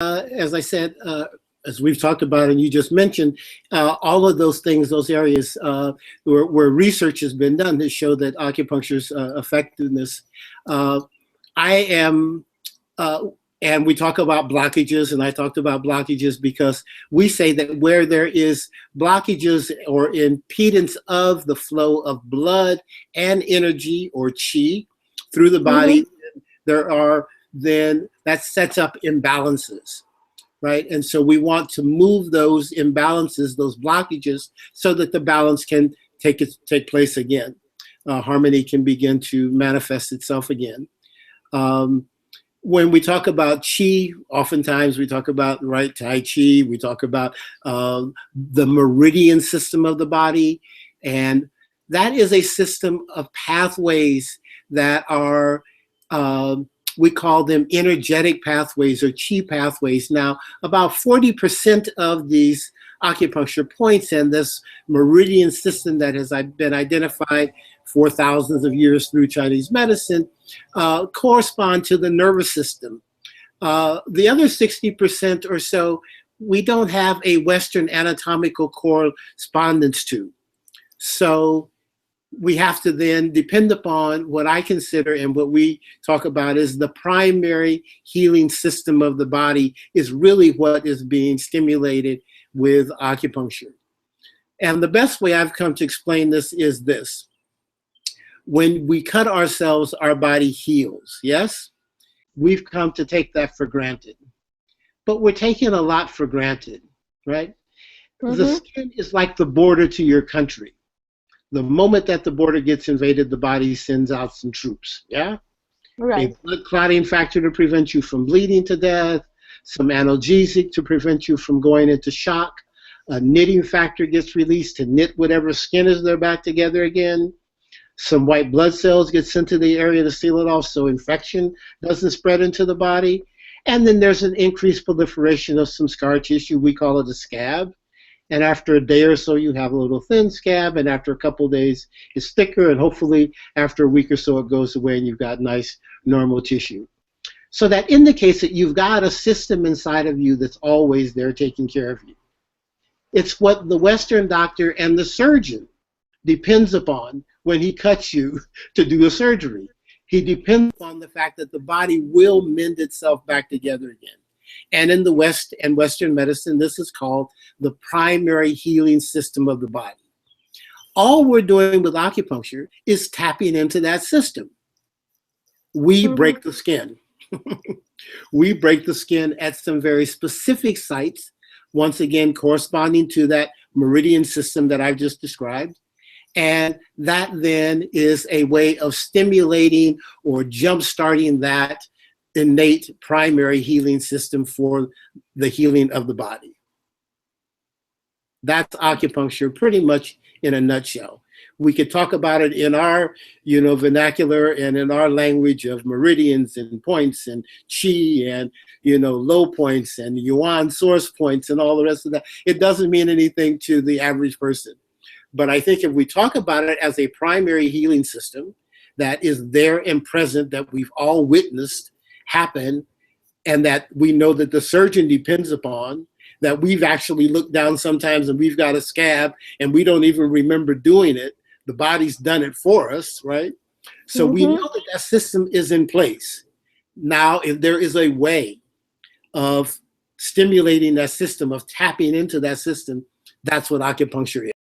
as I said, as we've talked about and you just mentioned, all of those things, those areas where research has been done to show that acupuncture's effectiveness. I am, and we talk about blockages, and I talked about blockages because we say that where there is blockages or impedance of the flow of blood and energy or chi through the body, then that sets up imbalances. Right, and so we want to move those imbalances, those blockages, so that the balance can take place again. Harmony can begin to manifest itself again. When we talk about qi, oftentimes we talk about TaiChi. We talk about the meridian system of the body, and that is a system of pathways that are we call them energetic pathways or qi pathways. Now, about 40% of these acupuncture points and this meridian system that has been identified for thousands of years through Chinese medicine correspond to the nervous system. The other 60% or so, we don't have a Western anatomical correspondence to. So we have to then depend upon what I consider and what we talk about is the primary healing system of the body is really what is being stimulated with acupuncture. And the best way I've come to explain this is this. When we cut ourselves, our body heals, yes? We've come to take that for granted. But we're taking a lot for granted, right? The skin is like the border to your country. The moment that the border gets invaded, the body sends out some troops, yeah? Right. A blood clotting factor to prevent you from bleeding to death, some analgesic to prevent you from going into shock, a knitting factor gets released to knit whatever skin is there back together again, some white blood cells get sent to the area to seal it off so infection doesn't spread into the body, and then there's an increased proliferation of some scar tissue, we call it a scab. And after a day or so, you have a little thin scab, and after a couple of days, it's thicker, and hopefully after a week or so, it goes away, and you've got nice, normal tissue. So that indicates that you've got a system inside of you that's always there taking care of you. It's what the Western doctor and the surgeon depends upon when he cuts you to do a surgery. He depends upon the fact that the body will mend itself back together again. And in the West and Western medicine, this is called the primary healing system of the body. All we're doing with acupuncture is tapping into that system. We break the skin. We break the skin at some very specific sites, once again corresponding to that meridian system that I've just described. And that then is a way of stimulating or jump-starting that innate primary healing system for the healing of the body. That's acupuncture pretty much in a nutshell. We could talk about it in our, vernacular and in our language of meridians and points and qi and, low points and yuan source points and all the rest of that. It doesn't mean anything to the average person. But I think if we talk about it as a primary healing system that is there and present, that we've all witnessed happen, and that we know that the surgeon depends upon, that we've actually looked down sometimes and we've got a scab and we don't even remember doing it. The body's done it for us, right? So we know that that system is in place. Now, if there is a way of stimulating that system, of tapping into that system, that's what acupuncture is.